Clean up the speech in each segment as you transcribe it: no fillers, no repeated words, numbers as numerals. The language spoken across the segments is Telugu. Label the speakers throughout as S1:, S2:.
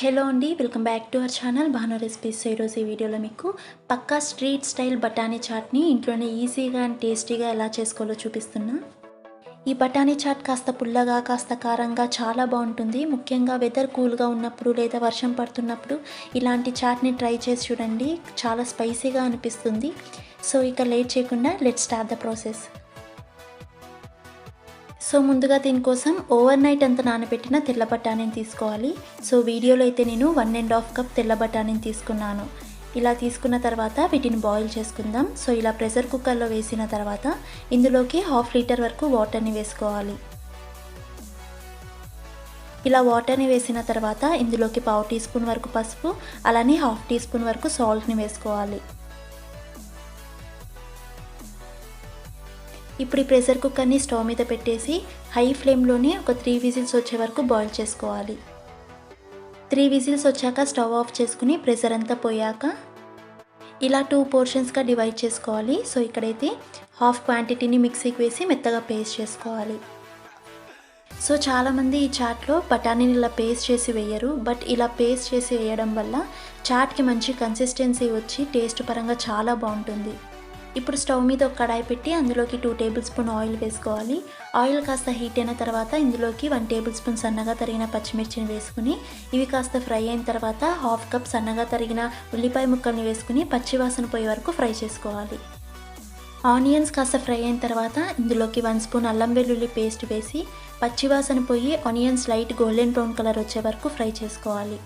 S1: హలో అండి, welcome back to our channel Bhanu recipes. ఈరోజు ఈ వీడియోలో మీకు పక్కా స్ట్రీట్ స్టైల్ బఠానీ చాట్ని ఇంట్లోనే ఈజీగా అండ్ టేస్టీగా ఎలా చేసుకోవాలో చూపిస్తున్నా. ఈ బఠానీ చాట్ కాస్త పుల్లగా కాస్త కారంగా చాలా బాగుంటుంది. ముఖ్యంగా వెదర్ కూల్గా ఉన్నప్పుడు లేదా వర్షం పడుతున్నప్పుడు ఇలాంటి చాట్ని ట్రై చేసి చూడండి, చాలా స్పైసీగా అనిపిస్తుంది. సో ఇక లేట్ చేయకుండా let's start the process. So ముందుగా దీనికోసం ఓవర్ నైట్ అంతా నానబెట్టిన తెల్ల బఠానీని తీసుకోవాలి. సో వీడియోలో అయితే నేను 1.5 కప్ తెల్ల బఠానీని తీసుకున్నాను. ఇలా తీసుకున్న తర్వాత వీటిని బాయిల్ చేసుకుందాం. సో ఇలా ప్రెషర్ కుక్కర్లో వేసిన తర్వాత ఇందులోకి 1/2 లీటర్ వరకు వాటర్ని వేసుకోవాలి. ఇలా వాటర్ని వేసిన తర్వాత ఇందులోకి 1/2 టీ స్పూన్ వరకు పసుపు, అలానే 1/2 టీ స్పూన్ వరకు సాల్ట్ని వేసుకోవాలి. ఇప్పుడు ఈ ప్రెషర్ కుక్కర్ని స్టవ్ మీద పెట్టేసి హై ఫ్లేమ్లోనే ఒక 3 విజిల్స్ వచ్చే వరకు బాయిల్ చేసుకోవాలి. 3 విజిల్స్ వచ్చాక స్టవ్ ఆఫ్ చేసుకుని ప్రెషర్ అంతా పోయాక ఇలా 2 పోర్షన్స్గా డివైడ్ చేసుకోవాలి. సో ఇక్కడైతే హాఫ్ క్వాంటిటీని మిక్సీకి వేసి మెత్తగా పేస్ట్ చేసుకోవాలి. సో చాలామంది ఈ చాట్లో బఠానీని ఇలా పేస్ట్ చేసి వేయరు, బట్ ఇలా పేస్ట్ చేసి వేయడం వల్ల చాట్కి మంచి కన్సిస్టెన్సీ వచ్చి టేస్ట్ పరంగా చాలా బాగుంటుంది. ఇప్పుడు స్టవ్ మీద ఒక కడాయి పెట్టి అందులోకి 2 టేబుల్ స్పూన్ ఆయిల్ వేసుకోవాలి. ఆయిల్ కాస్త హీట్ అయిన తర్వాత ఇందులోకి 1 టేబుల్ స్పూన్ సన్నగా తరిగిన పచ్చిమిర్చిని వేసుకుని ఇవి కాస్త ఫ్రై అయిన తర్వాత 1/2 కప్ సన్నగా తరిగిన ఉల్లిపాయ ముక్కల్ని వేసుకుని పచ్చివాసన పోయే వరకు ఫ్రై చేసుకోవాలి. ఆనియన్స్ కాస్త ఫ్రై అయిన తర్వాత ఇందులోకి 1 స్పూన్ అల్లం వెల్లుల్లి పేస్ట్ వేసి పచ్చివాసన పోయి onions light golden brown colour వచ్చే వరకు ఫ్రై చేసుకోవాలి.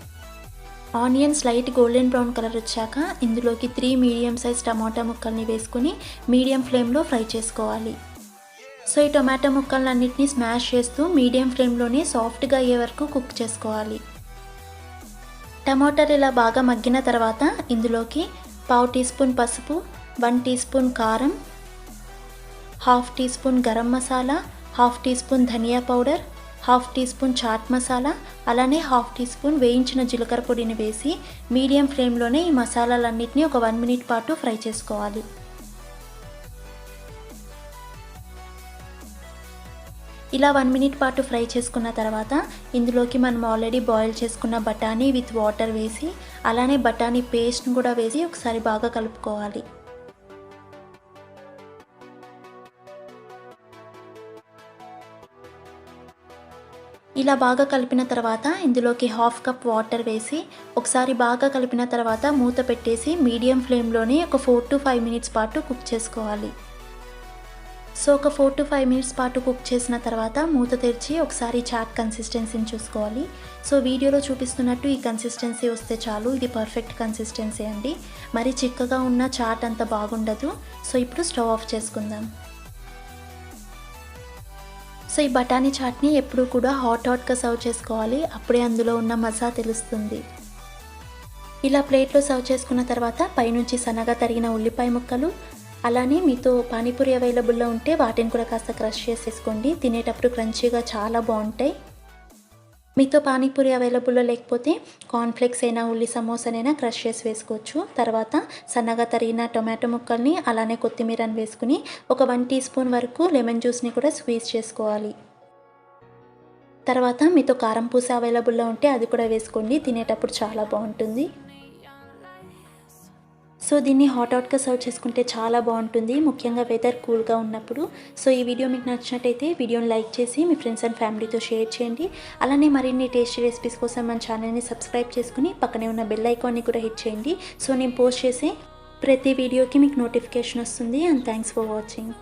S1: Onions light golden brown colour వచ్చాక ఇందులోకి 3 మీడియం సైజ్ టమాటా ముక్కల్ని వేసుకుని మీడియం ఫ్లేమ్లో ఫ్రై చేసుకోవాలి. సో ఈ టమాటా ముక్కలన్నింటినీ స్మాష్ చేస్తూ మీడియం ఫ్లేమ్లోనే సాఫ్ట్గా అయ్యే వరకు కుక్ చేసుకోవాలి. టమాటాలు ఇలా బాగా మగ్గిన తర్వాత ఇందులోకి 1/2 టీ స్పూన్ పసుపు, 1 టీ స్పూన్ కారం, 1/2 teaspoon garam masala, 1/2 teaspoon ధనియా powder, 1/2 teaspoon chaat masala, అలానే 1/2 టీ స్పూన్ వేయించిన జీలకర్ర పొడిని వేసి మీడియం ఫ్లేమ్లోనే ఈ మసాలాలన్నింటినీ ఒక 1 మినిట్ పాటు ఫ్రై చేసుకోవాలి. ఇలా 1 మినిట్ పాటు ఫ్రై చేసుకున్న తర్వాత ఇందులోకి మనం ఆల్రెడీ బాయిల్ చేసుకున్న బఠానీ విత్ వాటర్ వేసి అలానే బఠానీ పేస్ట్ని కూడా వేసి ఒకసారి బాగా కలుపుకోవాలి. ఇలా బాగా కలిపిన తర్వాత ఇందులోకి 1/2 కప్ వాటర్ వేసి ఒకసారి బాగా కలిపిన తర్వాత మూత పెట్టేసి మీడియం ఫ్లేమ్లోనే ఒక 4 to 5 మినిట్స్ పాటు కుక్ చేసుకోవాలి. సో ఒక 4 to 5 మినిట్స్ పాటు కుక్ చేసిన తర్వాత మూత తెరిచి ఒకసారి చాట్ కన్సిస్టెన్సీని చూసుకోవాలి. సో వీడియోలో చూపిస్తున్నట్టు ఈ కన్సిస్టెన్సీ వస్తే చాలు, ఇది పర్ఫెక్ట్ కన్సిస్టెన్సీ అండి. మరి చిక్కగా ఉన్న చాట్ అంత బాగుండదు. సో ఇప్పుడు స్టవ్ ఆఫ్ చేసుకుందాం. సో ఈ బఠానీ చాట్ని ఎప్పుడూ కూడా హాట్గా సర్వ్ చేసుకోవాలి, అప్పుడే అందులో ఉన్న మజా తెలుస్తుంది. ఇలా ప్లేట్లో సర్వ్ చేసుకున్న తర్వాత పైనుంచి సన్నగా తరిగిన ఉల్లిపాయ ముక్కలు, అలానే మీతో పానీపూరి అవైలబుల్లో ఉంటే వాటిని కూడా కాస్త క్రష్ చేసేసుకోండి. తినేటప్పుడు క్రంచీగా చాలా బాగుంటాయి. మీతో పానీపూరి అవైలబుల్లో లేకపోతే కార్న్ఫ్లేక్స్ అయినా ఉల్లి సమోసానైనా క్రష్ చేసి వేసుకోవచ్చు. తర్వాత సన్నగా తరిగిన టొమాటో ముక్కల్ని అలానే కొత్తిమీరని వేసుకుని ఒక 1 టీ స్పూన్ వరకు లెమన్ జ్యూస్ని కూడా స్క్వీజ్ చేసుకోవాలి. తర్వాత మీతో కారం పూస అవైలబుల్లో ఉంటే అది కూడా వేసుకోండి, తినేటప్పుడు చాలా బాగుంటుంది. సో దీన్ని హాట్గా సర్వ్ చేసుకుంటే చాలా బాగుంటుంది, ముఖ్యంగా వెదర్ కూల్గా ఉన్నప్పుడు. సో ఈ వీడియో మీకు నచ్చినట్టయితే వీడియోని లైక్ చేసి మీ ఫ్రెండ్స్ అండ్ ఫ్యామిలీతో షేర్ చేయండి. అలానే మరిన్ని టేస్టీ రెసిపీస్ కోసం మన ఛానల్ని సబ్స్క్రైబ్ చేసుకుని పక్కనే ఉన్న బెల్ ఐకాన్ని కూడా హిట్ చేయండి. సో నేను పోస్ట్ చేసే ప్రతి వీడియోకి మీకు నోటిఫికేషన్ వస్తుంది. And thanks for watching.